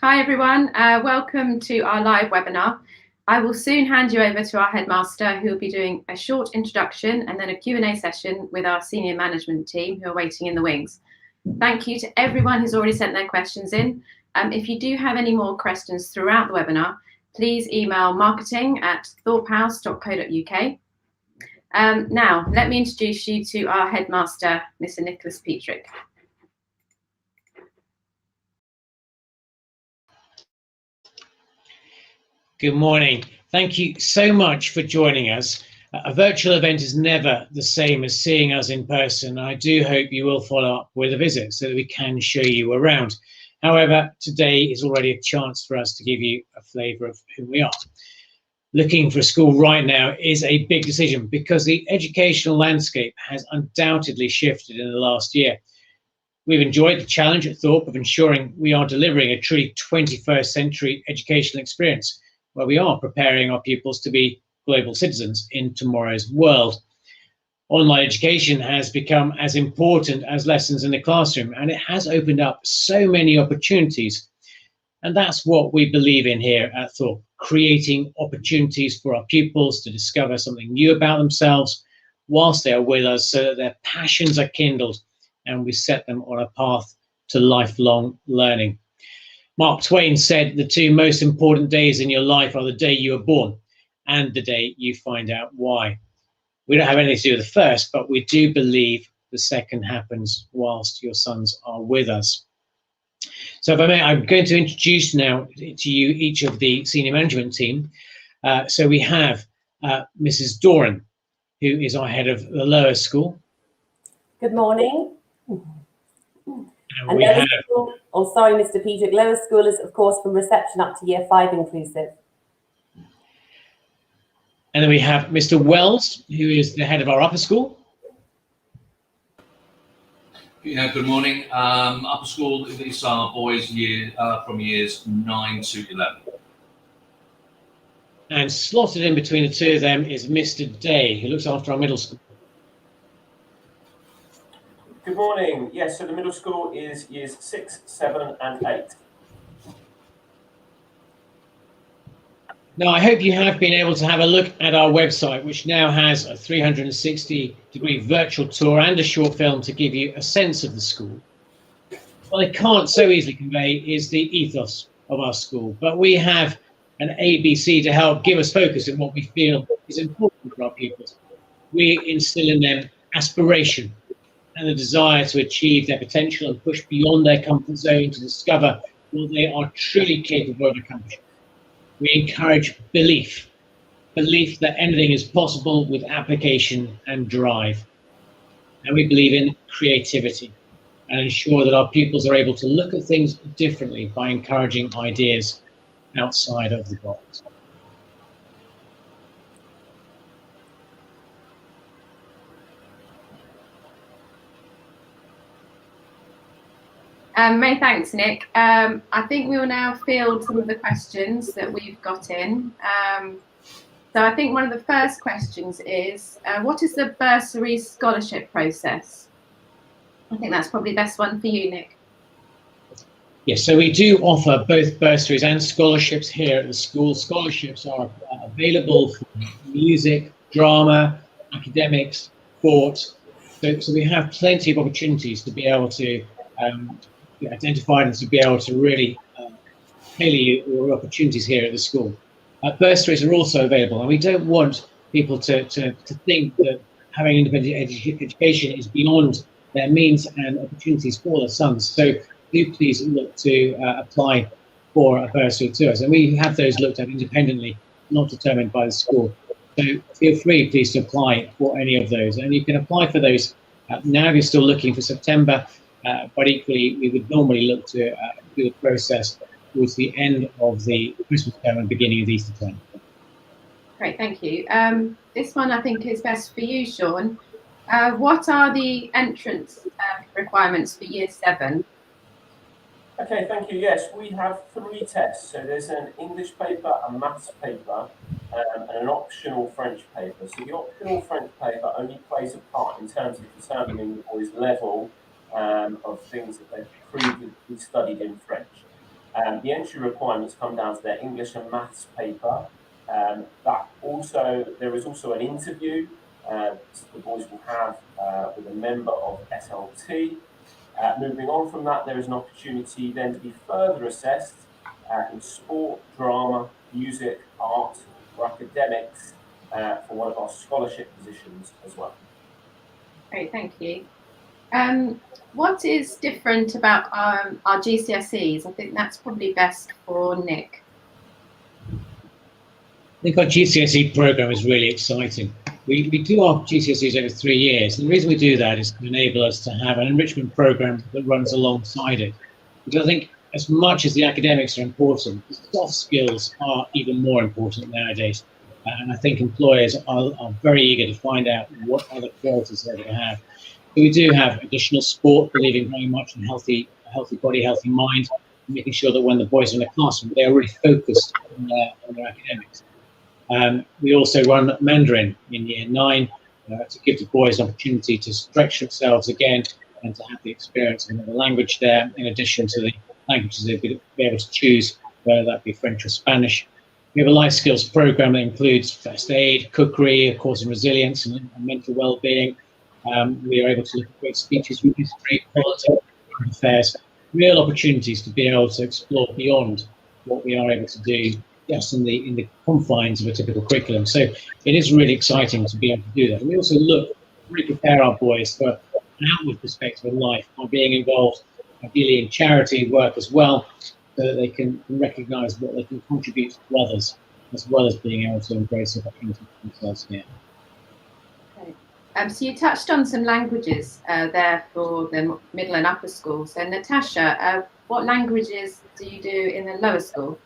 Hi everyone, welcome to our live webinar. I will soon hand you over to our headmaster, who will be doing a short introduction and then a Q&A session with our senior management team who are waiting in the wings. Thank you to everyone who's already sent their questions in. If you do have any more questions throughout the webinar, please email marketing@thorpehouse.co.uk. Now, let me introduce you to our headmaster, Mr. Nicholas Pietrek. Good morning. Thank you so much for joining us. A virtual event is never the same as seeing us in person. I do hope you will follow up with a visit so that we can show you around. However, today is already a chance for us to give you a flavour of who we are. Looking for a school right now is a big decision because the educational landscape has undoubtedly shifted in the last year. We've enjoyed the challenge at Thorpe of ensuring we are delivering a truly 21st century educational experience, where we are preparing our pupils to be global citizens in tomorrow's world. Online education has become as important as lessons in the classroom, and it has opened up so many opportunities. And that's what we believe in here at Thorpe, creating opportunities for our pupils to discover something new about themselves whilst they are with us, so that their passions are kindled and we set them on a path to lifelong learning. Mark Twain said the two most important days in your life are the day you were born and the day you find out why. We don't have anything to do with the first, but we do believe the second happens whilst your sons are with us. So if I may, I'm going to introduce now to you each of the senior management team. So we have Mrs. Doran, who is our head of the lower school. Good morning. And we have... Oh, sorry, Mr. Pietrek. Lower school is, of course, from reception up to year 5 inclusive. And then we have Mr. Wells, who is the head of our upper school. Yeah, good morning. Upper school, these are boys from years 9 to 11. And slotted in between the two of them is Mr. Day, who looks after our middle school. Good morning. Yes, so the middle school is years 6, 7 and 8. Now, I hope you have been able to have a look at our website, which now has a 360-degree virtual tour and a short film to give you a sense of the school. What I can't so easily convey is the ethos of our school, but we have an ABC to help give us focus in what we feel is important for our pupils. We instill in them aspiration and the desire to achieve their potential and push beyond their comfort zone to discover what they are truly capable of accomplishing. We encourage belief that anything is possible with application and drive. And we believe in creativity and ensure that our pupils are able to look at things differently by encouraging ideas outside of the box. Many thanks, Nick. I think we will now field some of the questions that we've got in. So I think one of the first questions is, what is the bursary scholarship process? I think that's probably the best one for you, Nick. Yes, so we do offer both bursaries and scholarships here at the school. Scholarships are available for music, drama, academics, sport. So we have plenty of opportunities to be able to identify and to be able to really tailor your opportunities here at the school. Bursaries are also available, and we don't want people to think that having independent education is beyond their means and opportunities for their sons. So do please look to apply for a bursary to us, and we have those looked at independently, not determined by the school. So feel free, please, to apply for any of those, and you can apply for those now if you're still looking for September. But equally, we would normally look to do the process towards the end of the Christmas term and beginning of the Easter term. Great, thank you. This one I think is best for you, Sean. What are the entrance requirements for year 7? Okay, thank you. Yes, we have 3 tests. So there's an English paper, a maths paper, and an optional French paper. So the optional French paper only plays a part in terms of determining the boys' level of things that they've previously studied in French. The entry requirements come down to their English and maths paper. There is also an interview the boys will have with a member of SLT. Moving on from that, there is an opportunity then to be further assessed in sport, drama, music, art, or academics for one of our scholarship positions as well. Great, thank you. What is different about our GCSEs? I think that's probably best for Nick. I think our GCSE programme is really exciting. We do our GCSEs over 3 years. And the reason we do that is to enable us to have an enrichment programme that runs alongside it. Because I think as much as the academics are important, the soft skills are even more important nowadays. And I think employers are very eager to find out what other qualities they're going to have. So we do have additional sport, believing very much in healthy body, healthy mind, making sure that when the boys are in the classroom, they're really focused on their academics. We also run Mandarin in Year 9 to give the boys an opportunity to stretch themselves again and to have the experience of another language there, in addition to the languages they'll be able to choose, whether that be French or Spanish. We have a life skills program that includes first aid, cookery, of course, and resilience and mental well-being. We are able to look at great speeches from history, politics, current affairs, real opportunities to be able to explore beyond what we are able to do just in the confines of a typical curriculum. So it is really exciting to be able to do that. And we also really prepare our boys for an outward perspective in life by being involved ideally in charity work as well, so that they can recognise what they can contribute to others, as well as being able to embrace opportunities for themselves here. Okay. So you touched on some languages there for the middle and upper school. So Natasha, what languages do you do in the lower school?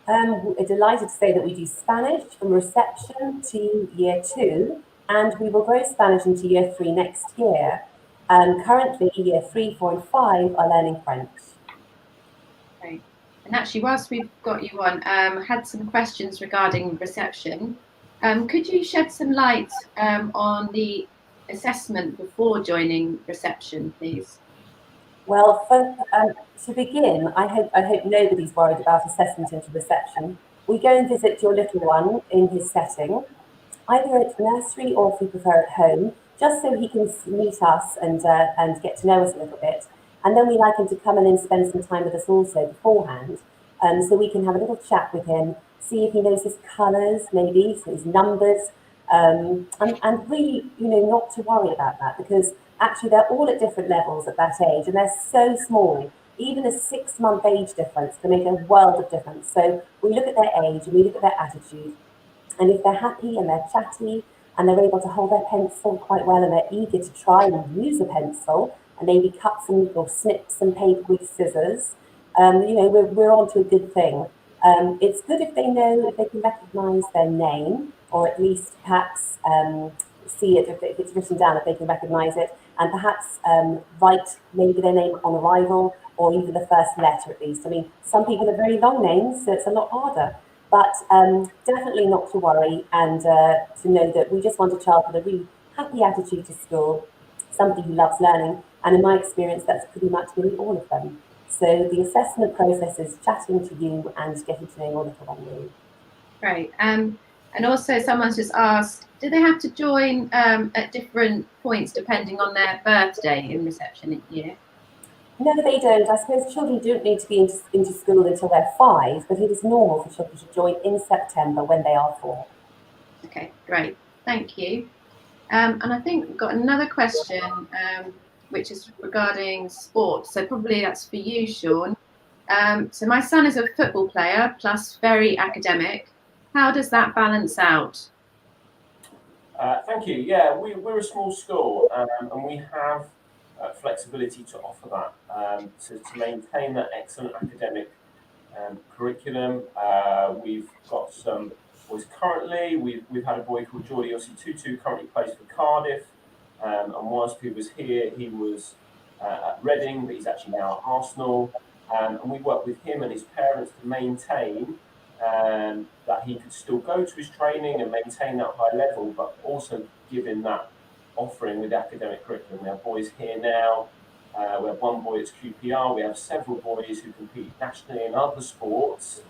We're delighted to say that we do Spanish from reception to Year 2, and we will grow Spanish into Year 3 next year. Currently, Year 3, 4 and 5 are learning French. Great. And actually, whilst we've got you on, I had some questions regarding reception. Could you shed some light on the assessment before joining reception, please? Well, to begin, I hope nobody's worried about assessment into reception. We go and visit your little one in his setting, either at nursery or if you prefer at home, just so he can meet us and get to know us a little bit. And then we like him to come in and spend some time with us also beforehand, so we can have a little chat with him, see if he knows his colours, maybe, so his numbers, and really, not to worry about that, because actually they're all at different levels at that age, and they're so small. Even a 6-month age difference can make a world of difference. So we look at their age and we look at their attitude, and if they're happy and they're chatty and they're able to hold their pencil quite well and they're eager to try and use a pencil and maybe cut some or snip some paper with scissors, we're on to a good thing. It's good if they can recognise their name, or at least perhaps see it if it's written down, if they can recognise it, and perhaps write maybe their name on arrival, or even the first letter at least. I mean, some people have very long names, so it's a lot harder. But definitely not to worry, and to know that we just want a child with a really happy attitude to school, somebody who loves learning, and in my experience, that's pretty much really all of them. So the assessment process is chatting to you and getting to know your little one really. Great. And also someone's just asked, do they have to join at different points depending on their birthday in reception year? No, they don't. I suppose children don't need to be into school until they're 5, but it is normal for children to join in September when they are 4. Okay, great. Thank you. And I think we've got another question, which is regarding sport. So probably that's for you, Sean. So my son is a football player plus very academic. How does that balance out? Thank you. Yeah, we're a small school, and we have flexibility to offer that to maintain that excellent academic curriculum. We've got some boys currently. We've had a boy called Jordi Ositutu currently plays for Cardiff, and whilst he was here, he was at Reading, but he's actually now at Arsenal. And we work with him and his parents to maintain that he could still go to his training and maintain that high level, but also give him that offering with academic curriculum. We have boys here now We have one boy that's QPR. We have several boys who compete nationally in other sports.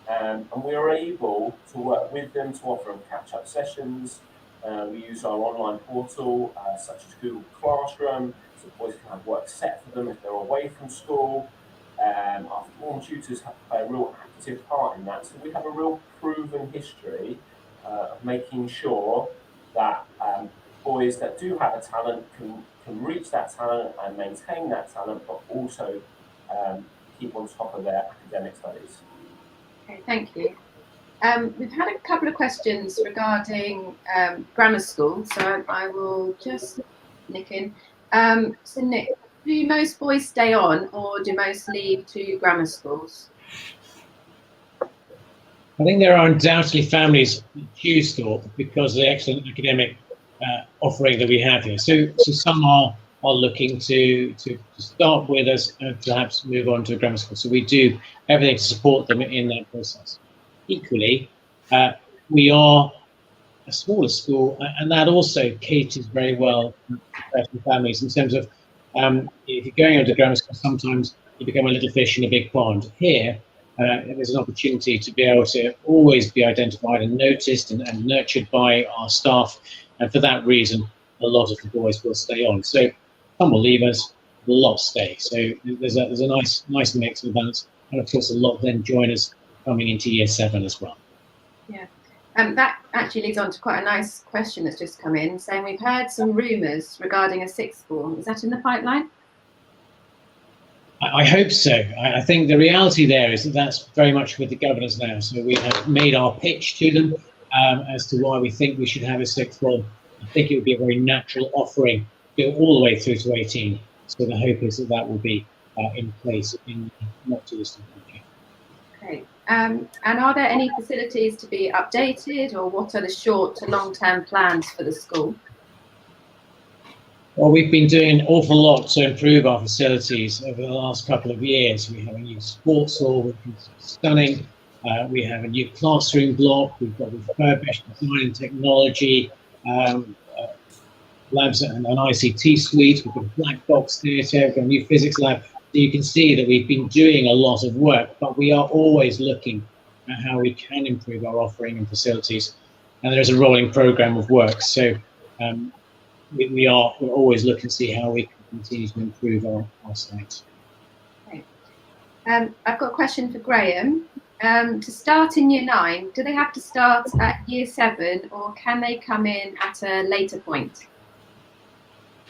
And we are able to work with them to offer them catch-up sessions. We use our online portal, such as Google Classroom, so boys can have work set for them if they're away from school. Our form tutors have to play a real active part in that. So we have a real proven history of making sure that boys that do have a talent can reach that talent and maintain that talent, but also keep on top of their academic studies. Okay, thank you. We've had a couple of questions regarding grammar school, so I will just nick in. So Nick, do most boys stay on, or do most leave to grammar schools? I think there are undoubtedly families who choose Thorpe because of the excellent academic offering that we have here. So some are looking to start with us and perhaps move on to a grammar school. So we do everything to support them in that process. Equally, we are a smaller school, and that also caters very well to families in terms of if you're going into grammar school, sometimes you become a little fish in a big pond. Here, there's an opportunity to be able to always be identified and noticed and nurtured by our staff, and for that reason, a lot of the boys will stay on. So some will leave us, a lot stay. So there's a nice mix of balance, and of course a lot then join us coming into year 7 as well. Yeah, that actually leads on to quite a nice question that's just come in, saying we've heard some rumours regarding a 6th form. Is that in the pipeline? I hope so. I think the reality there is that that's very much with the governors now. So we have made our pitch to them as to why we think we should have a 6th form. I think it would be a very natural offering to go all the way through to 18. So the hope is that that will be in place in not too distant future. Okay. And are there any facilities to be updated, or what are the short to long-term plans for the school? Well, we've been doing an awful lot to improve our facilities over the last couple of years. We have a new sports hall, which is stunning. We have a new classroom block. We've got refurbished design and technology labs and an ICT suite. We've got a black box theatre, we've got a new physics lab. So you can see that we've been doing a lot of work, but we are always looking at how we can improve our offering and facilities. And there is a rolling programme of work. So we're always looking to see how we can continue to improve our site. Okay. I've got a question for Graham. To start in year 9, do they have to start at year 7, or can they come in at a later point?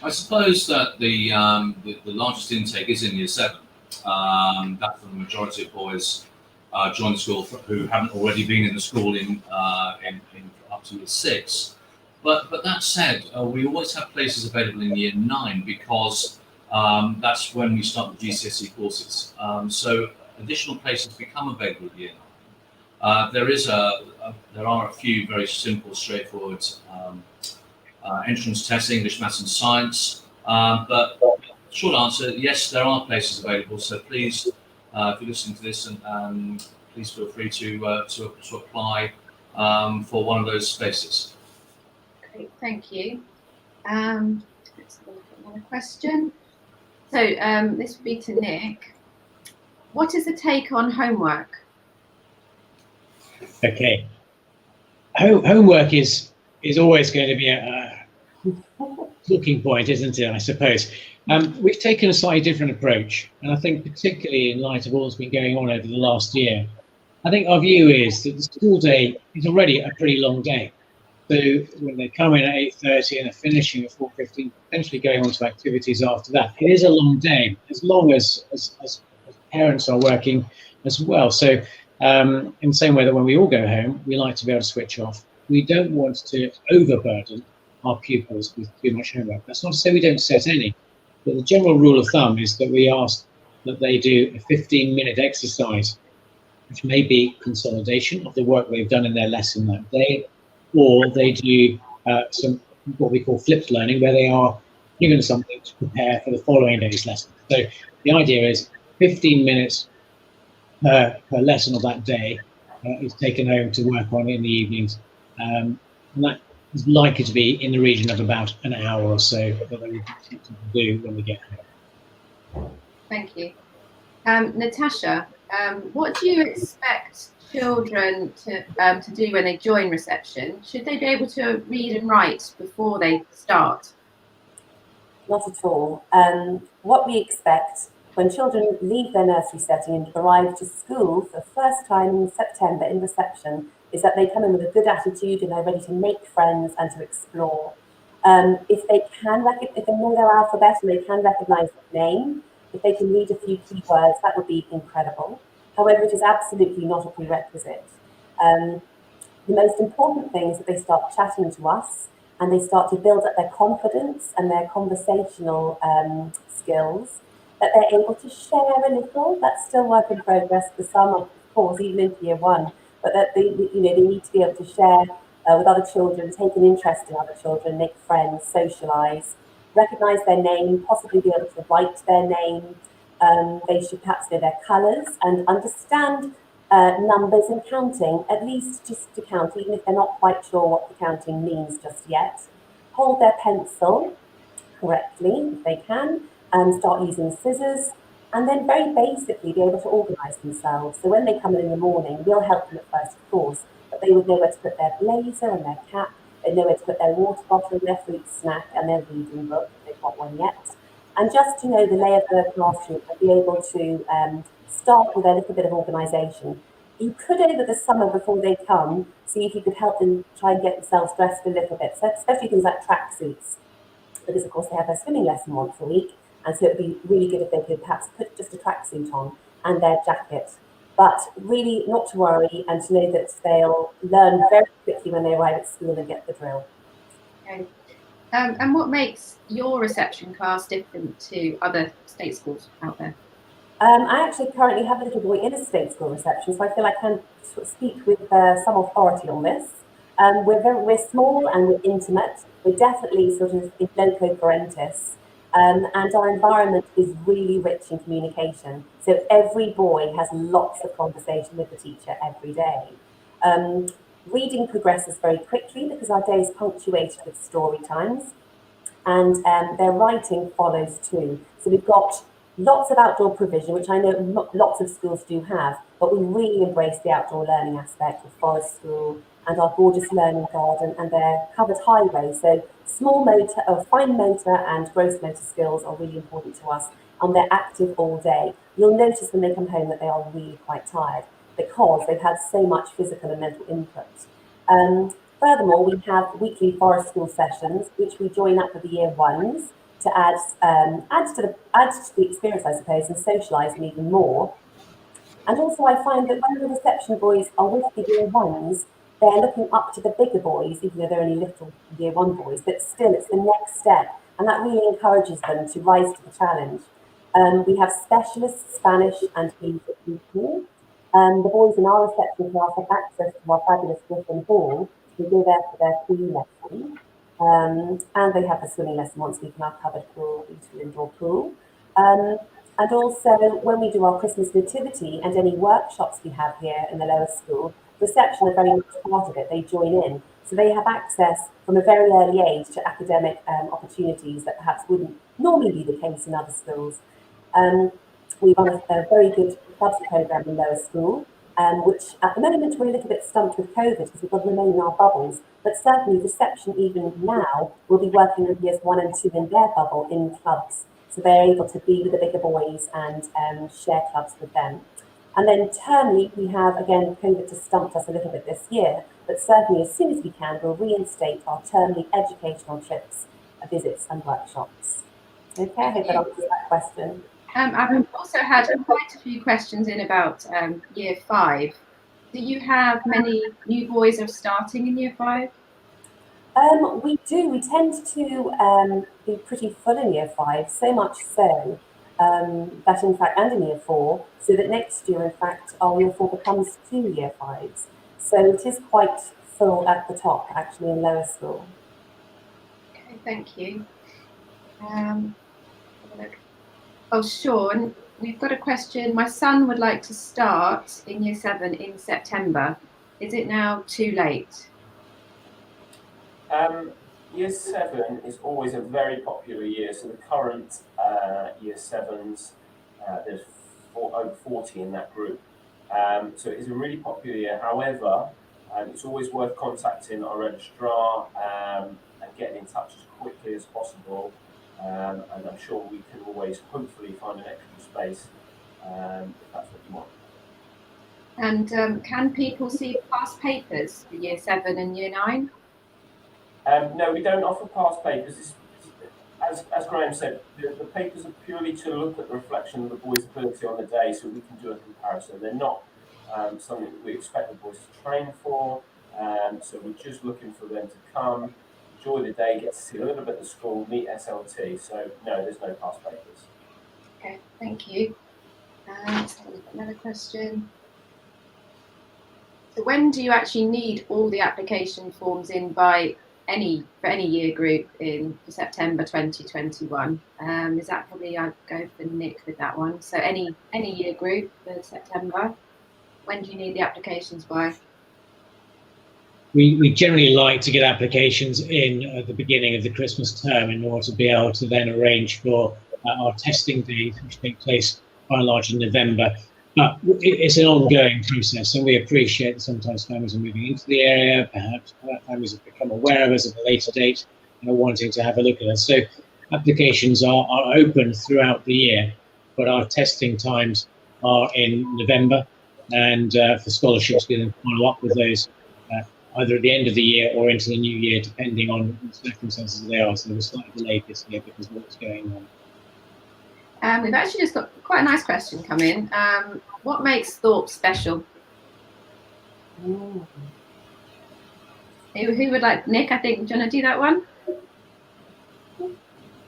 I suppose that the largest intake is in year 7. That's when the majority of boys join the school who haven't already been in the school in up to year 6. But that said, we always have places available in year 9 because that's when we start the GCSE courses. So additional places become available at year 9. There are a few very simple, straightforward entrance tests, English, Maths and Science. But short answer, yes, there are places available. So please, if you're listening to this, and please feel free to apply for one of those spaces. Great, thank you. Let's look at another question. So this would be to Nick. What is the take on homework? Okay. Homework is always going to be a talking point, isn't it, I suppose. We've taken a slightly different approach, and I think particularly in light of all that's been going on over the last year, I think our view is that the school day is already a pretty long day. So when they come in at 8:30 and they're finishing at 4:15, potentially going on to activities after that, it is a long day, as long as parents are working as well. So in the same way that when we all go home, we like to be able to switch off. We don't want to overburden our pupils with too much homework. That's not to say we don't set any, but the general rule of thumb is that we ask that they do a 15-minute exercise, which may be consolidation of the work they've done in their lesson that day, or they do some what we call flipped learning, where they are given something to prepare for the following day's lesson. So the idea is 15 minutes per lesson of that day is taken home to work on in the evenings. And that is likely to be in the region of about an hour or so that we will do when we get home. Thank you. Natasha, what do you expect children to do when they join reception? Should they be able to read and write before they start? Not at all. What we expect when children leave their nursery setting and arrive to school for the first time in September in reception is that they come in with a good attitude and they're ready to make friends and to explore. If they if they know their alphabet and they can recognise the name, if they can read a few key words, that would be incredible. However, it is absolutely not a prerequisite. Um, the most important thing is that they start chatting to us and they start to build up their confidence and their conversational skills, that they're able to share a little. That's still work in progress for some, of course, even into year one, but that they need to be able to share with other children, take an interest in other children, make friends, socialise, recognise their name, possibly be able to write their name. They should perhaps know their colours and understand numbers and counting, at least just to count, even if they're not quite sure what the counting means just yet. Hold their pencil correctly if they can, and start using scissors, and then very basically be able to organise themselves. So when they come in the morning, we'll help them at first, of course, but they would know where to put their blazer and their cap, they know where to put their water bottle, their fruit snack, and their reading book, if they've got one yet. And just to know the lay of the classroom and be able to start with a little bit of organisation. You could, over the summer before they come, see if you could help them try and get themselves dressed a little bit, so especially things like tracksuits, because of course they have their swimming lesson once a week, and so it would be really good if they could perhaps put just a tracksuit on and their jacket. But really not to worry, and to know that they'll learn very quickly when they arrive at school and get the drill. Okay. And what makes your reception class different to other state schools out there? I actually currently have a little boy in a state school reception, so I feel I can sort of speak with some authority on this. We're small and we're intimate. We're definitely sort of in loco parentis, and our environment is really rich in communication. So every boy has lots of conversation with the teacher every day. Um, Reading progresses very quickly because our day is punctuated with story times, and their writing follows too. So we've got lots of outdoor provision, which I know lots of schools do have, but we really embrace the outdoor learning aspect with Forest School and our gorgeous learning garden and their covered highway. So small motor, or fine motor and gross motor skills are really important to us, and they're active all day. You'll notice when they come home that they are really quite tired because they've had so much physical and mental input. Furthermore, we have weekly Forest School sessions, which we join up with the year ones to add to the experience, I suppose, and socialise them even more. And also, I find that when the reception boys are with the year ones, they're looking up to the bigger boys, even though they're only little year one boys, but still it's the next step, and that really encourages them to rise to the challenge. We have specialist Spanish and English people. The boys in our reception class have access to our fabulous Griffin Hall. We go there for their PE lesson. And they have the swimming lesson once a week in our covered pool, beautiful indoor pool. And also, when we do our Christmas nativity and any workshops we have here in the lower school, reception are very much part of it. They join in. So they have access from a very early age to academic opportunities that perhaps wouldn't normally be the case in other schools. We run a very good clubs program in lower school, which at the moment we're a little bit stumped with COVID because we've got to remain in our bubbles. But certainly reception even now will be working with years 1 and 2 in their bubble in clubs. So they're able to be with the bigger boys and share clubs with them. And then termly, we have, again, COVID has stumped us a little bit this year, but certainly as soon as we can, we'll reinstate our termly educational trips, visits and workshops. Okay, I hope that answers that question. I've also had quite a few questions in about year 5. Do you have many new boys are starting in year 5? We do. We tend to be pretty full in year 5, so much so that in fact, and in year 4, so that next year, in fact, our year 4 becomes 2 year 5s. So it is quite full at the top, actually, in lower school. Okay, thank you. Oh, Sean, we've got a question. My son would like to start in year 7 in September. Is it now too late? Year 7 is always a very popular year. So the current Year 7s, there's over 40 in that group. So it is a really popular year. However, it's always worth contacting our registrar and getting in touch as quickly as possible. And I'm sure we can always hopefully find an extra space if that's what you want. And can people see past papers for Year 7 and Year 9? No, we don't offer past papers. As Graham said, the papers are purely to look at the reflection of the boys' ability on the day, so we can do a comparison. They're not something that we expect the boys to train for. So we're just looking for them to come, enjoy the day, get to see a little bit of the school, meet SLT. So no, there's no past papers. Okay, thank you. Let's have a look at another question. So when do you actually need all the application forms in by for any year group for September 2021? Is that probably, I'd go for Nick with that one. So any year group for September, when do you need the applications by? We generally like to get applications in at the beginning of the Christmas term in order to be able to then arrange for our testing days, which take place by and large in November. But it's an ongoing process, and we appreciate that sometimes families are moving into the area, perhaps families have become aware of us at a later date and are wanting to have a look at us. So applications are open throughout the year, but our testing times are in November, and for scholarships we then follow up with those either at the end of the year or into the new year, depending on the circumstances they are. So they were slightly delayed this year because of what's going on. We've actually just got quite a nice question come in. What makes Thorpe special? Who would like? Nick, I think, do you want to do that one?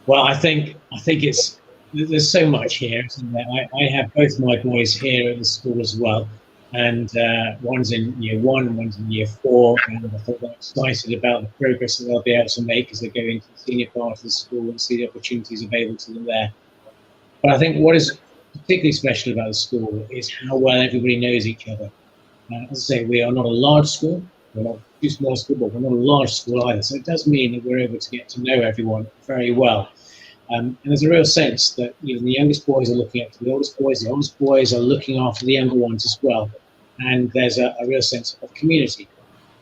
Well, I think there's so much here. I have both my boys here at the school as well, and one's in year 1, one's in year 4, and I thought they're excited about the progress that they'll be able to make as they go into the senior part of the school and see the opportunities available to them there. But I think what is particularly special about the school is how well everybody knows each other. As I say, we are not a large school, we're not too small a school, but we're not a large school either. So it does mean that we're able to get to know everyone very well. And there's a real sense that the youngest boys are looking up to the oldest boys are looking after the younger ones as well. And there's a real sense of community.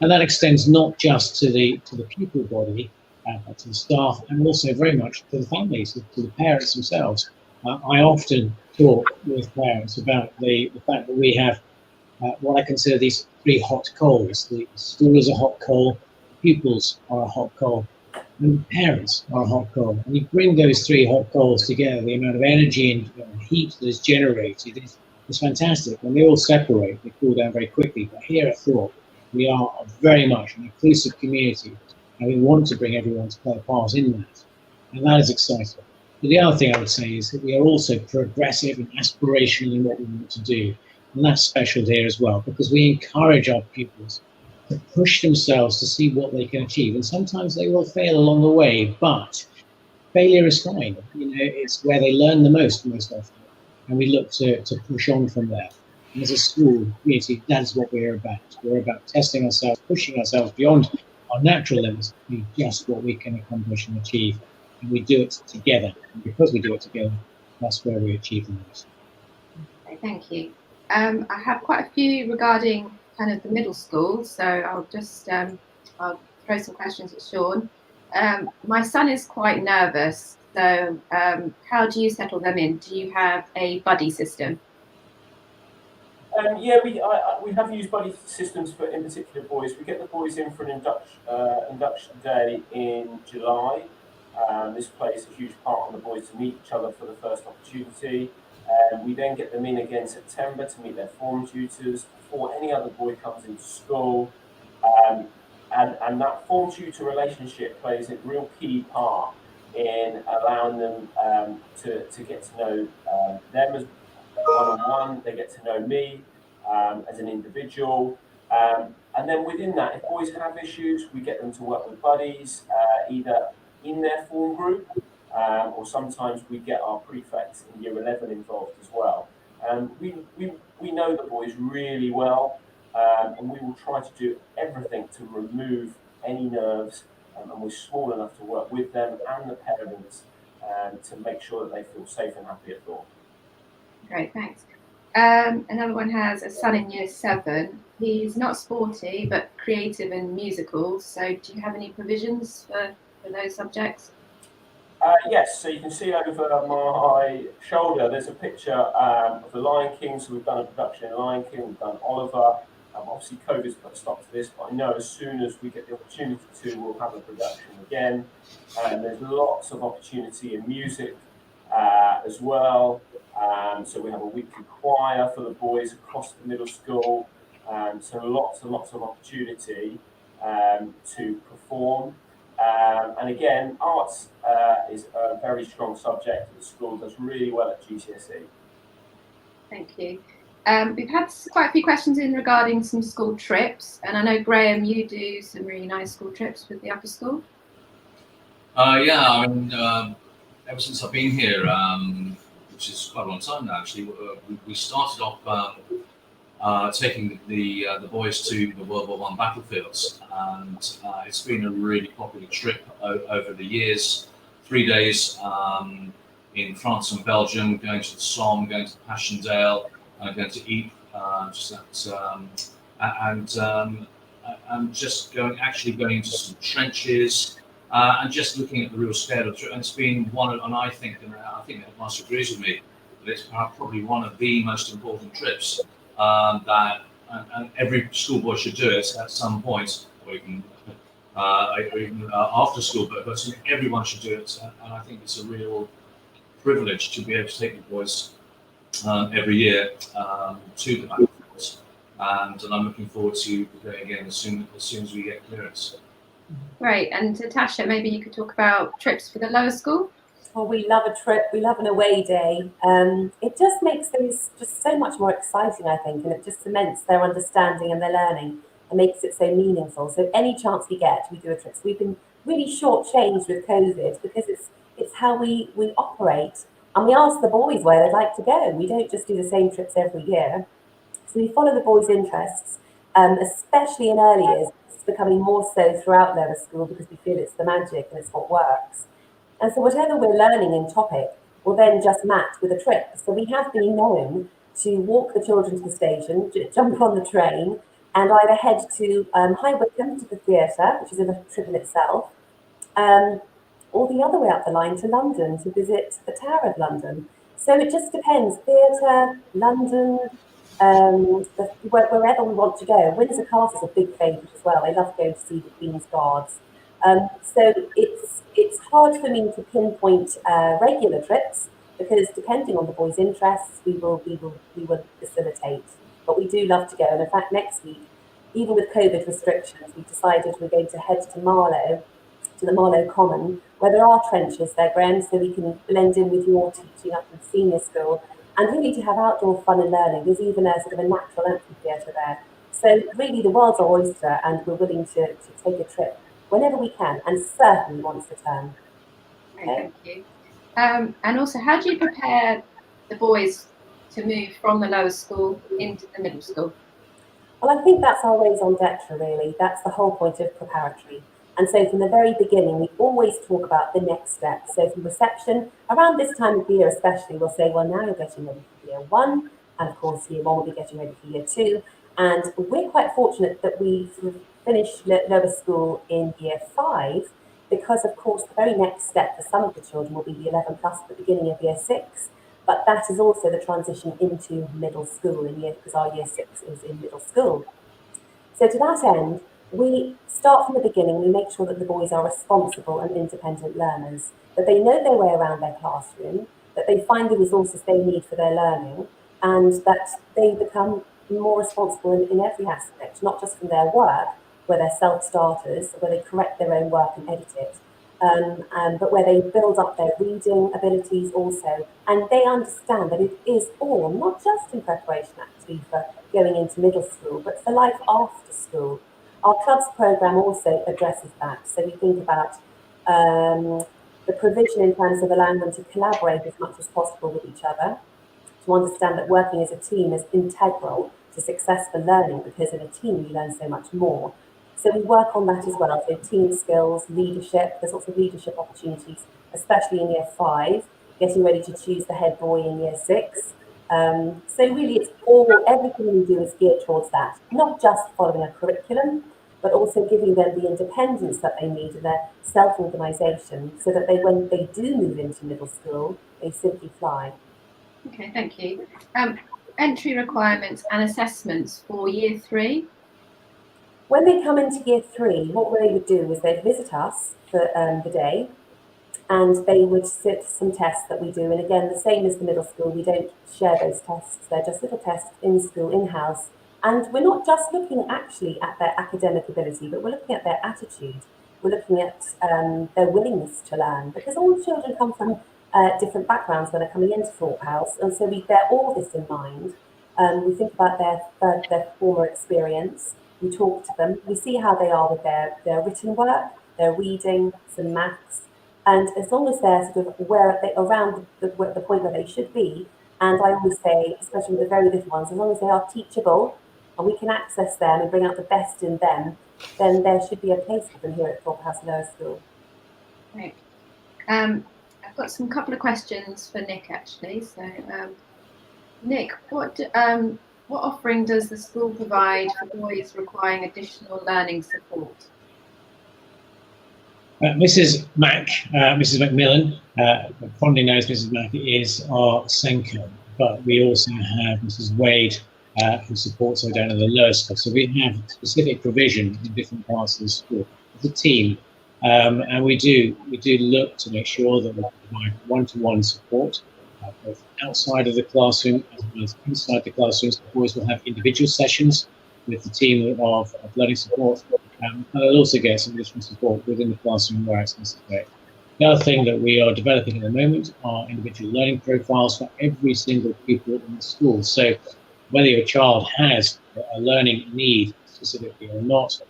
And that extends not just to the pupil body, but to the staff, and also very much to the families, to the parents themselves. I often talk with parents about the fact that we have what I consider these 3 hot coals. The school is a hot coal, pupils are a hot coal, and parents are a hot coal. And you bring those 3 hot coals together, the amount of energy and heat that is generated is fantastic. When they all separate, they cool down very quickly. But here at Thorpe, we are very much an inclusive community, and we want to bring everyone to play a part in that. And that is exciting. But the other thing I would say is that we are also progressive and aspirational in what we want to do. And that's special here as well, because we encourage our pupils to push themselves to see what they can achieve. And sometimes they will fail along the way, but failure is fine. It's where they learn the most often. And we look to push on from there. And as a school community, that's what we're about. We're about testing ourselves, pushing ourselves beyond our natural limits to be just what we can accomplish and achieve. And we do it together. And because we do it together, that's where we achieve the most. Okay, thank you. I have quite a few regarding kind of the middle school, so I'll just I'll throw some questions at Sean. My son is quite nervous, so how do you settle them in? Do you have a buddy system? Yeah, we have used buddy systems for in particular boys. We get the boys in for an induction day in July. This plays a huge part on the boys to meet each other for the first opportunity. We then get them in again in September to meet their form tutors before any other boy comes into school. And that form tutor relationship plays a real key part in allowing them to get to know them as one-on-one. They get to know me as an individual. And then within that, if boys have issues, we get them to work with buddies, either in their form group, or sometimes we get our prefects in year 11 involved as well. We know the boys really well, and we will try to do everything to remove any nerves and we're small enough to work with them and the parents to make sure that they feel safe and happy at Thorpe. Great, thanks. Another one has a son in year 7. He's not sporty, but creative and musical. So do you have any provisions for those subjects? Yes, so you can see over my shoulder, there's a picture of the Lion King. So we've done a production in Lion King, we've done Oliver. Obviously, COVID's put a stop to this, but I know as soon as we get the opportunity to, we'll have a production again. And there's lots of opportunity in music as well. So we have a weekly choir for the boys across the middle school. So lots and lots of opportunity to perform. And again, arts is a very strong subject at the school, does really well at GCSE. Thank you. We've had quite a few questions in regarding some school trips, and I know, Graham, you do some really nice school trips with the upper school. Yeah, I mean, ever since I've been here, which is quite a long time now, actually, we started off taking the boys to the World War I battlefields, and it's been a really popular trip over the years. 3 days in France and Belgium, going to the Somme, going to Passchendaele, going to Ypres, and just going into some trenches. And just looking at the real scale of it, and it's been one of, and I think the Headmaster agrees with me, that it's probably one of the most important trips that and every schoolboy should do it at some point, or even after school, but everyone should do it, and I think it's a real privilege to be able to take the boys every year to the battlefields, and I'm looking forward to going again as soon as we get clearance. Great. And Natasha, maybe you could talk about trips for the lower school? Well, we love a trip. We love an away day. It just makes things just so much more exciting, I think, and it just cements their understanding and their learning and makes it so meaningful. So any chance we get, we do a trip. So we've been really shortchanged with COVID because it's how we operate. And we ask the boys where they'd like to go. We don't just do the same trips every year. So we follow the boys' interests, especially in early years. It's becoming more so throughout lower school because we feel it's the magic and it's what works. And so whatever we're learning in topic will then just match with a trip. So we have been known to walk the children to the station, jump on the train, and either head to High Wycombe to the theatre, which is a trip in itself, or the other way up the line to London to visit the Tower of London. So it just depends. Theatre, London, wherever we want to go. Windsor Castle is a big favourite as well. I love going to see the Queen's Guards. So it's hard for me to pinpoint regular trips because depending on the boys' interests, we will facilitate. But we do love to go. And in fact, next week, even with COVID restrictions, we've decided we're going to head to Marlow, to the Marlow Common, where there are trenches there, Graham, so we can blend in with your teaching up in senior school. And really to have outdoor fun and learning. There's even a sort of a natural amphitheatre there. So really the world's our oyster, and we're willing to take a trip whenever we can, and certainly once a term. Okay. Thank you. And also, how do you prepare the boys to move from the lower school into the middle school? Well, I think that's our raison d'etre, really. That's the whole point of preparatory. And so from the very beginning, we always talk about the next step. So from reception, around this time of year especially, we'll say, well, now you're getting ready for year 1. And of course, year 1 will be getting ready for year 2. And we're quite fortunate that we finished lower school in year 5, because of course, the very next step for some of the children will be the 11 plus at the beginning of year 6. But that is also the transition into middle school because our year 6 is in middle school. So to that end, we start from the beginning. We make sure that the boys are responsible and independent learners, that they know their way around their classroom, that they find the resources they need for their learning, and that they become more responsible in every aspect, not just from their work, where they're self-starters, where they correct their own work and edit it, but where they build up their reading abilities also. And they understand that it is all, not just in preparation actually for going into middle school, but for life after school. Our clubs programme also addresses that. So we think about the provision in terms of allowing them to collaborate as much as possible with each other, to understand that working as a team is integral to successful learning, because in a team you learn so much more. So we work on that as well. So team skills, leadership, there's lots of leadership opportunities, especially in year 5, getting ready to choose the head boy in year 6. So really it's everything we do is geared towards that, not just following a curriculum, but also giving them the independence that they need in their self-organisation, so that when they do move into middle school, they simply fly. Okay, thank you. Entry requirements and assessments for year 3. When they come into year 3, what they would do is they'd visit us for the day, and they would sit some tests that we do. And again, the same as the middle school, we don't share those tests. They're just little tests in school, in-house. And we're not just looking actually at their academic ability, but we're looking at their attitude. We're looking at their willingness to learn, because all children come from different backgrounds when they're coming into Thorpe House. And so we bear all this in mind. We think about their former experience. We talk to them. We see how they are with their written work, their reading, some maths. And as long as they're sort of around the point where they should be, and I always say, especially with the very little ones, as long as they are teachable and we can access them and bring out the best in them, then there should be a place for them here at Thorpe House Lower School. Great. I've got some couple of questions for Nick actually. So, Nick, what offering does the school provide for boys requiring additional learning support? Mrs. Macmillan, fondly known as Mrs. Mac, is our Senko, but we also have Mrs. Wade, who supports her down at the lower school. So we have specific provision in different parts of the school as a team, and we do look to make sure that we provide one-to-one support, both outside of the classroom as well as inside the classrooms. The boys will have individual sessions with the team of learning support. And they'll also get some additional support within the classroom where it's necessary. The other thing that we are developing at the moment are individual learning profiles for every single pupil in the school. So whether your child has a learning need specifically or not,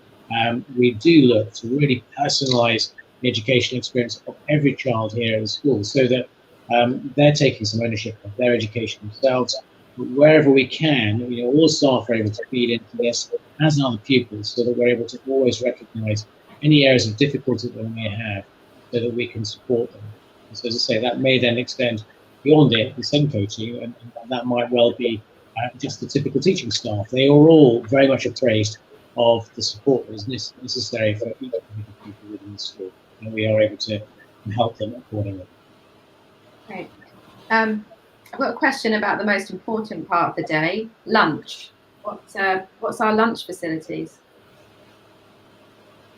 we do look to really personalise the educational experience of every child here in the school, so that they're taking some ownership of their education themselves. But wherever we can, all staff are able to feed into this, as are the pupils, so that we're able to always recognise any areas of difficulty that they may have, so that we can support them. And so, as I say, that may then extend beyond the Senko team, and that might well be just the typical teaching staff. They are all very much appraised of the support that is necessary for each of the people within the school, and we are able to help them accordingly. Great. I've got a question about the most important part of the day, lunch. What's our lunch facilities?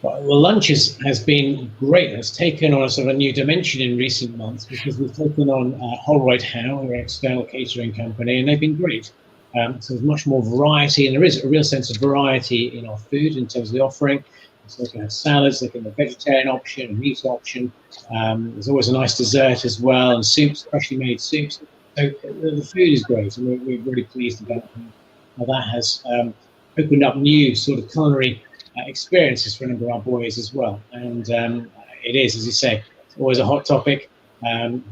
Well, lunch has been great. It's taken on a sort of a new dimension in recent months, because we've taken on Holroyd Howe, who are an external catering company, and they've been great. So there's much more variety, and there is a real sense of variety in our food in terms of the offering. So they can have salads, they can have a vegetarian option, a meat option. There's always a nice dessert as well, and soups, freshly made soups. So the food is great, and we're really pleased about how that has opened up new sort of culinary experiences for a number of our boys as well. And it is, as you say, it's always a hot topic.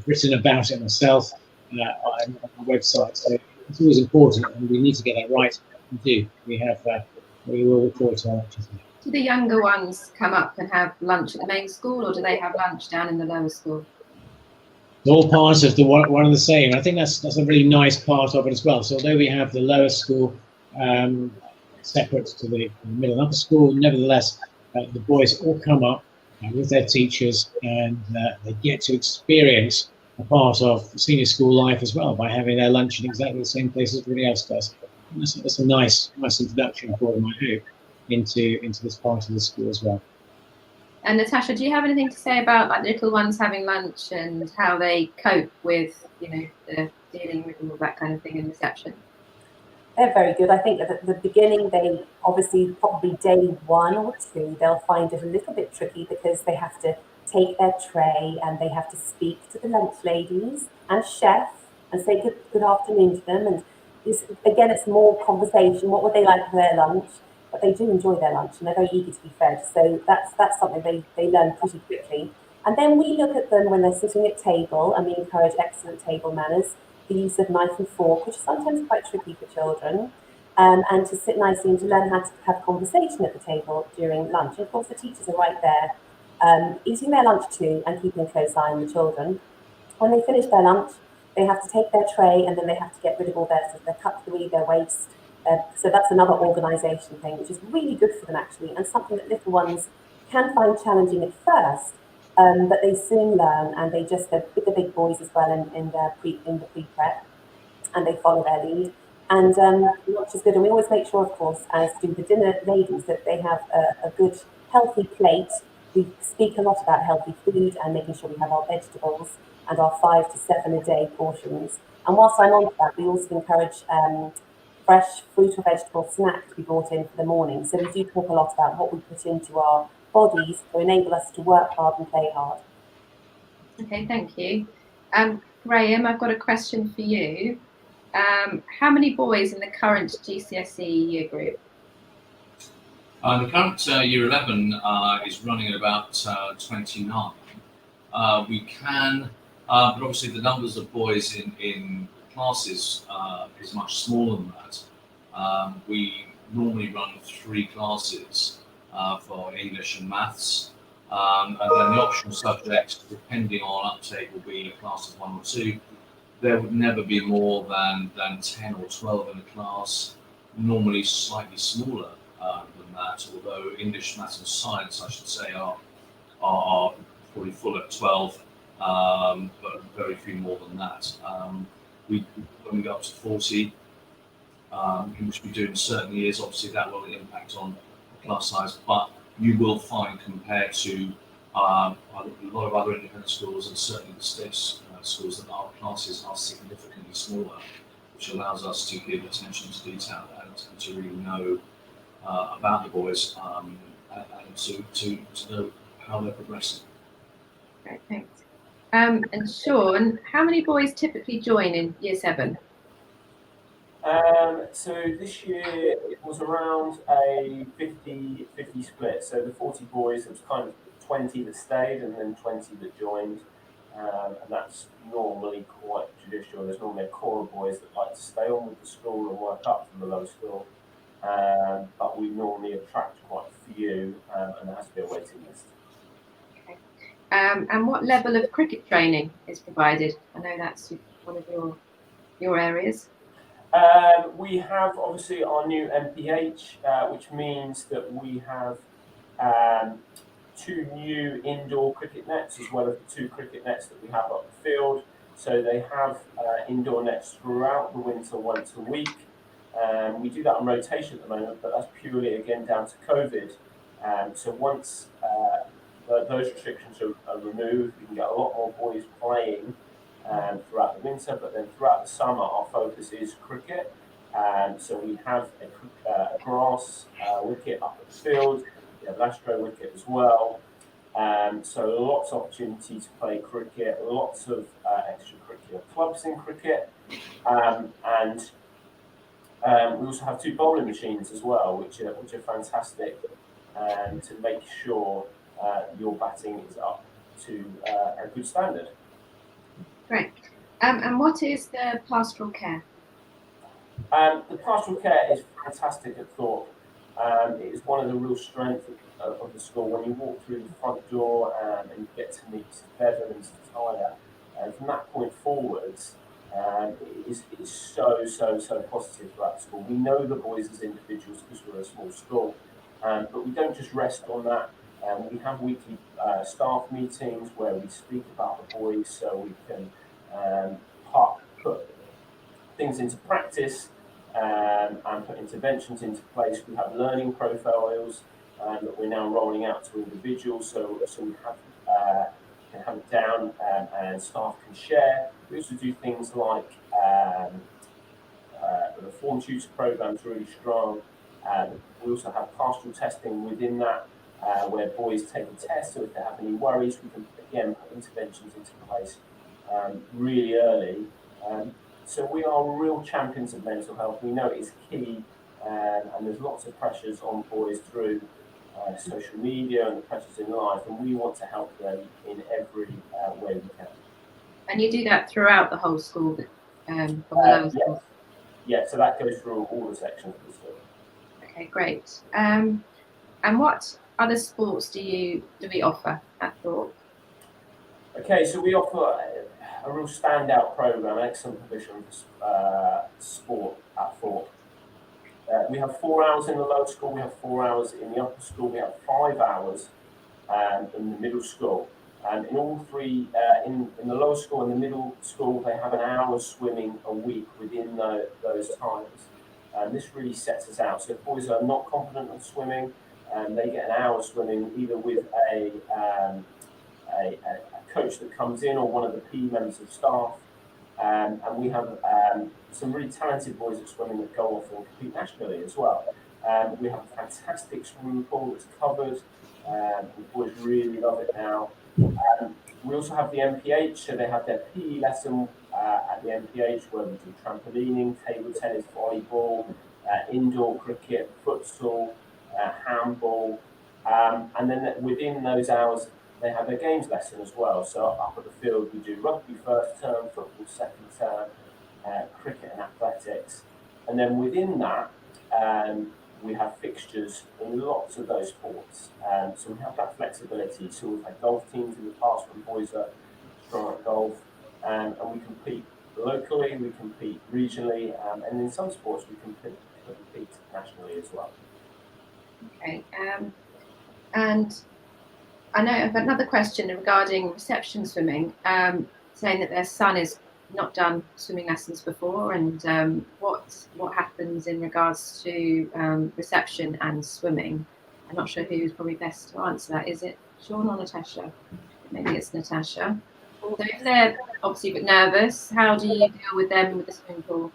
Written about it myself on our website. So it's always important, and we need to get that right. We do. We will report to our lectures. Do the younger ones come up and have lunch at the main school, or do they have lunch down in the lower school? It's all part of the one and the same. I think that's a really nice part of it as well. So although we have the lower school separate to the middle and upper school, nevertheless, the boys all come up with their teachers, and they get to experience a part of senior school life as well by having their lunch in exactly the same place as everybody else does. That's a nice introduction for them, I hope, into this part of the school as well. And Natasha, do you have anything to say about like little ones having lunch and how they cope with, the dealing with all that kind of thing in reception? They're very good. I think at the beginning, they obviously probably day 1 or 2, they'll find it a little bit tricky, because they have to take their tray and they have to speak to the lunch ladies and chef and say good afternoon to them. And it's more conversation. What would they like for their lunch? But they do enjoy their lunch, and they're very eager to be fed. So that's something they learn pretty quickly. And then we look at them when they're sitting at table, and we encourage excellent table manners, the use of knife and fork, which is sometimes quite tricky for children. and to sit nicely and to learn how to have conversation at the table during lunch. And of course, the teachers are right there, eating their lunch too and keeping a close eye on the children. When they finish their lunch, they have to take their tray and then they have to get rid of all their cutlery, their waste. So that's another organisation thing, which is really good for them actually, and something that little ones can find challenging at first, but they soon learn, and they're with the big boys as well in the pre-prep, and they follow their lead. And lunch is good, and we always make sure, of course, as do the dinner ladies, that they have a good, healthy plate. We speak a lot about healthy food and making sure we have our vegetables and our 5 to 7 a day portions. And whilst I'm on that, we also encourage fresh fruit or vegetable snack to be brought in for the morning. So we do talk a lot about what we put into our bodies to enable us to work hard and play hard. Okay, thank you. Graham, I've got a question for you. How many boys in the current GCSE year group? The current year 11 is running at about 29. We can, but obviously the numbers of boys in classes is much smaller than that. We normally run 3 classes for English and maths, and then the optional subjects, depending on uptake, will be a class of 1 or 2. There would never be more than 10 or 12 in a class, normally slightly smaller than that, although English, maths and science, I should say, are probably full at 12, but very few more than that. When we go up to 40, which we do in certain years, obviously that will impact on the class size, but you will find, compared to a lot of other independent schools and certainly the state schools, that our classes are significantly smaller, which allows us to give attention to detail and to really know about the boys and to know how they're progressing. Great, thanks. And Sean, how many boys typically join in year 7? So this year it was around a 50-50 split. So the 40 boys, it was kind of 20 that stayed and then 20 that joined. And that's normally quite traditional. There's normally a core of boys that like to stay on with the school and work up from the low school. But we normally attract quite a few, and there has to be a waiting list. Okay. And what level of cricket training is provided? I know that's one of your areas. We have obviously our new MPH, which means that we have 2 new indoor cricket nets, as well as the 2 cricket nets that we have up the field. So they have indoor nets throughout the winter once a week. We do that on rotation at the moment, but that's purely again down to COVID. So once those restrictions are removed, we can get a lot more boys playing throughout the winter, but then throughout the summer our focus is cricket. So we have a grass wicket up at the field, we have an astro wicket as well. So lots of opportunity to play cricket, lots of extracurricular clubs in cricket, and we also have 2 bowling machines as well, which are fantastic to make sure your batting is up to a good standard. Great. And what is the pastoral care? The pastoral care is fantastic at Thorpe. It is one of the real strengths of the school. When you walk through the front door and you get to meet Bevan and Natasha, and from that point forwards, it is so positive throughout the school. We know the boys as individuals because we're a small school, but we don't just rest on that. We have weekly staff meetings where we speak about the boys, so we can put things into practice and put interventions into place. We have learning profiles that we're now rolling out to individuals, so we can have it down and staff can share. We also do things like the form tutor program is really strong. We also have pastoral testing within that, where boys take a test, so if they have any worries, we can again put interventions into place really early. So we are real champions of mental health. We know it is key, and there's lots of pressures on boys through social media and the pressures in life, and we want to help them in every way we can. And you do that throughout the whole school, from the lower school? yeah, so that goes through all the sections of the school. Okay, great. And what other sports do we offer at Thorpe? Okay, so we offer a real standout program, excellent provision for sport at Thorpe. We have 4 hours in the lower school, we have 4 hours in the upper school, we have 5 hours in the middle school. In all three, in the lower school and the middle school, they have an hour swimming a week within those times. This really sets us out. So if boys are not confident in swimming, they get an hour swimming either with a coach that comes in or one of the PE members of staff. And we have some really talented boys at swimming that go off and compete nationally as well. We have a fantastic swimming pool that's covered. The boys really love it now. We also have the MPH, so they have their PE lesson at the MPH where we do trampolining, table tennis, volleyball, indoor cricket, futsal, handball. And then within those hours, they have their games lesson as well. So up at the field, we do rugby first term, football second term, cricket and athletics. And then within that, we have fixtures in lots of those sports. So we have that flexibility. So we've had golf teams in the past when boys are strong at golf. And we compete locally, we compete regionally, and in some sports we compete nationally as well. Okay. And I know I've got another question regarding reception swimming, saying that their son has not done swimming lessons before, and what happens in regards to reception and swimming. I'm not sure who's probably best to answer that. Is it Sean or Natasha? Maybe it's Natasha. So if they're obviously a bit nervous, how do you deal with them with the swimming pool?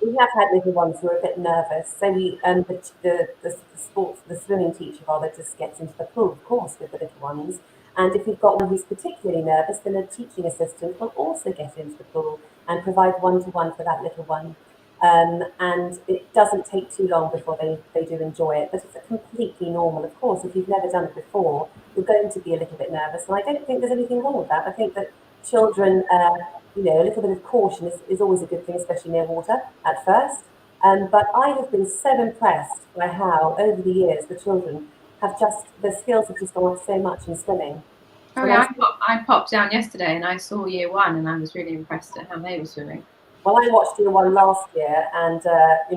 We have had little ones who are a bit nervous, so we the swimming teacher rather just gets into the pool, of course, with the little ones. And if we've got one who's particularly nervous, then a teaching assistant will also get into the pool and provide one-to-one for that little one. And it doesn't take too long before they do enjoy it, but it's completely normal. Of course, if you've never done it before, you're going to be a little bit nervous, and I don't think there's anything wrong with that. I think that children, a little bit of caution is always a good thing, especially near water at first. But I have been so impressed by how, over the years, the children their skills have just gone up so much in swimming. Oh yeah, I popped down yesterday and I saw year one, and I was really impressed at how they were swimming. Well, I watched year one last year, and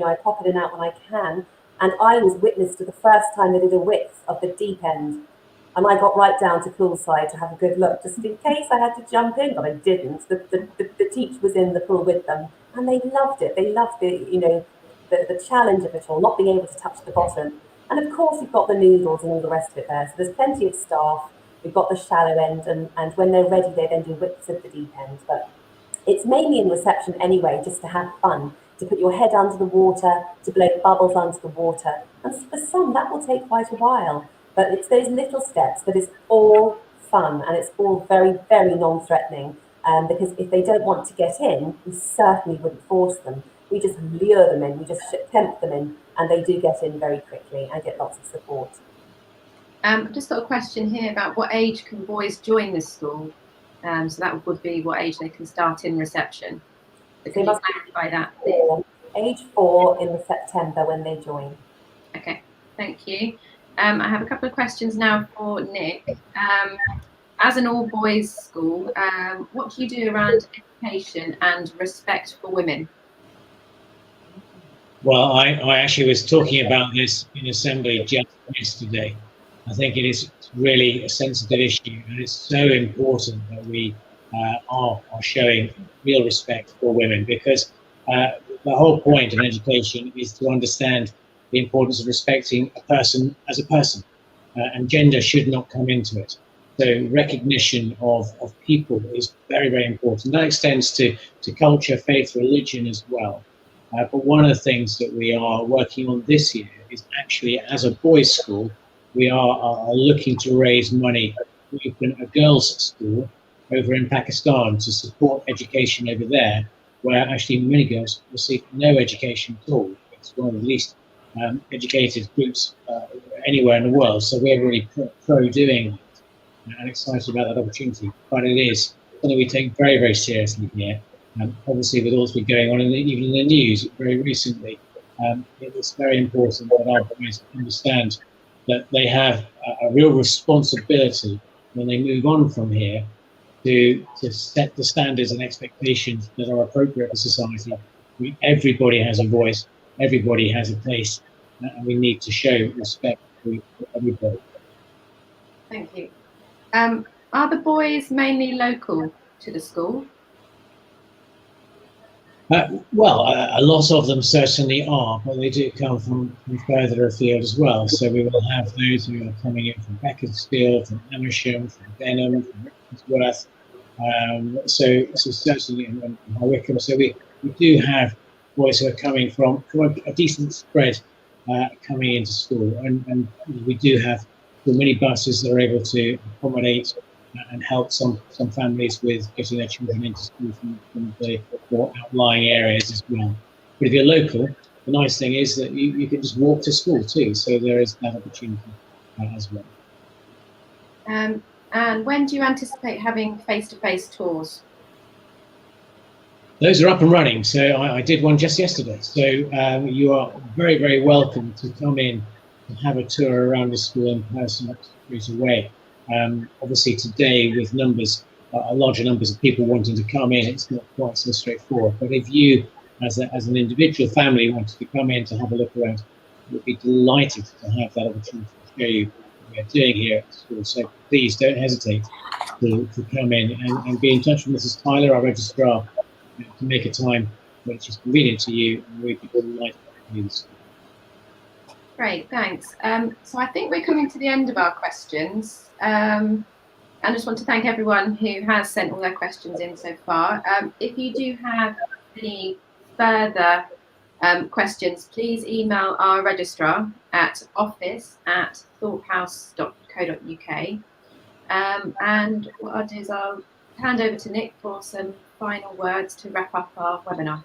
I pop in and out when I can, and I was witness to the first time they did a width of the deep end. And I got right down to poolside to have a good look, just in case I had to jump in, but I didn't. The teacher was in the pool with them, and they loved it. They loved the challenge of it all, not being able to touch the bottom. And of course, you've got the noodles and all the rest of it there. So there's plenty of staff. We've got the shallow end, and when they're ready, they then do widths of the deep end. But it's mainly in reception anyway, just to have fun, to put your head under the water, to blow bubbles under the water. And for some, that will take quite a while. But it's those little steps that is all fun, and it's all very, very non-threatening. Because if they don't want to get in, we certainly wouldn't force them. We just lure them in, we just tempt them in, and they do get in very quickly and get lots of support. I've just got a question here about what age can boys join this school? So that would be what age they can start in reception. So can you clarify that? Age 4 in September when they join. Okay, thank you. I have a couple of questions now for Nick. As an all-boys school, what do you do around education and respect for women? Well, I actually was talking about this in assembly just yesterday. I think it is really a sensitive issue, and it's so important that we are showing real respect for women, because the whole point of education is to understand the importance of respecting a person as a person, and gender should not come into it. So recognition of people is very, very important. That extends to culture, faith, religion as well. But one of the things that we are working on this year is actually, as a boys' school, we are looking to raise money to open a girls' school over in Pakistan to support education over there, where actually many girls receive no education at all. It's one of the least educated groups anywhere in the world. So we're really pro doing that and excited about that opportunity. But it is something we take very, very seriously here. Obviously, with all that's been going on, even in the news very recently, it is very important that our boys understand that they have a real responsibility when they move on from here to set the standards and expectations that are appropriate for society. Everybody has a voice, everybody has a place, and we need to show respect to everybody. Thank you. Are the boys mainly local to the school? Well, a lot of them certainly are, but they do come from further afield as well. So we will have those who are coming in from Beaconsfield, from Amersham, from Denham, from Rickmansworth, so certainly in High Wycombe. So we do have boys who are coming from a decent spread coming into school, and we do have so many buses that are able to accommodate and help some families with getting their children into school from the more outlying areas as well. But if you're local, the nice thing is that you can just walk to school too, so there is that opportunity as well. And when do you anticipate having face-to-face tours? Those are up and running, so I did one just yesterday. So you are very, very welcome to come in and have a tour around the school in person straight away. Obviously today, with larger numbers of people wanting to come in, it's not quite so straightforward. But if you, as an individual family, wanted to come in to have a look around, we'd be delighted to have that opportunity to show you what we're doing here at the school. So please don't hesitate to come in and be in touch with Mrs. Tyler, our registrar, to make a time which is convenient to you, and we'd be delighted to do this. Great, thanks. So I think we're coming to the end of our questions. I just want to thank everyone who has sent all their questions in so far. If you do have any further questions, please email our registrar at office@thorpehouse.co.uk. And what I'll do is I'll hand over to Nick for some final words to wrap up our webinar.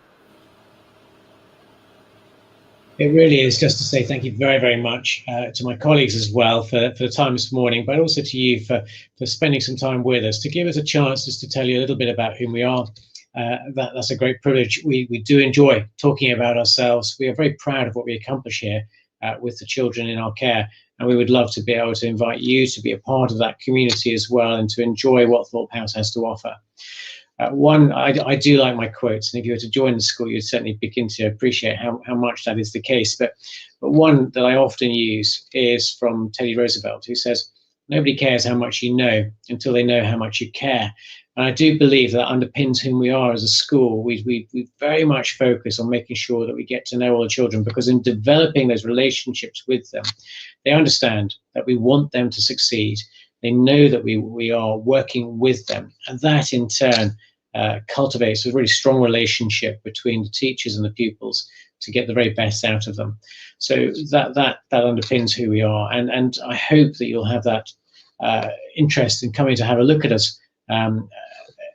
It really is just to say thank you very, very much to my colleagues as well for the time this morning, but also to you for spending some time with us, to give us a chance just to tell you a little bit about who we are. That's a great privilege. We do enjoy talking about ourselves. We are very proud of what we accomplish here with the children in our care, and we would love to be able to invite you to be a part of that community as well and to enjoy what Thorpe House has to offer. I do like my quotes, and if you were to join the school, you'd certainly begin to appreciate how much that is the case. But one that I often use is from Teddy Roosevelt, who says, "Nobody cares how much you know until they know how much you care." And I do believe that underpins who we are as a school. We very much focus on making sure that we get to know all the children, because in developing those relationships with them, they understand that we want them to succeed. They know that we are working with them, and that in turn cultivates a really strong relationship between the teachers and the pupils to get the very best out of them. So that underpins who we are, and I hope that you'll have that interest in coming to have a look at us.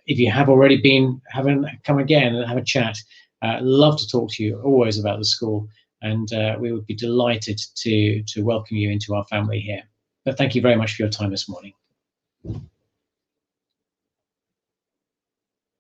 If you have already been, come again and have a chat. Love to talk to you always about the school, and we would be delighted to welcome you into our family here. But thank you very much for your time this morning.